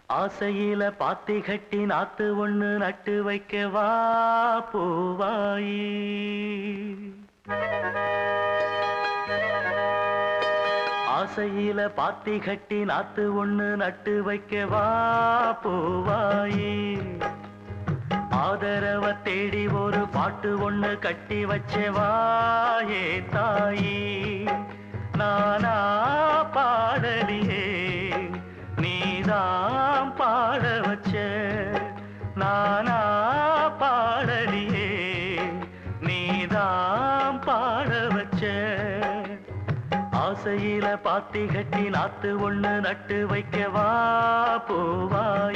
ஆசையில பாத்தி கட்டி நாத்து ஒண்ணு நட்டு வைக்கவா பூவாயி. ஆசையில பாத்தி கட்டி நாத்து ஒண்ணு நட்டு வைக்கவா பூவாயி. ஆதரவ தேடி ஒரு பாட்டு ஒண்ணு கட்டி வச்சவா ஏ தாயி. நானா பாடலியே நீதான் பாட வச்ச. நானா பாடலியே நீதான் பாட வச்ச. ஆசையில பாத்தி கட்டி நாத்து ஒண்ணு நட்டு வைக்கவா பூவாய்.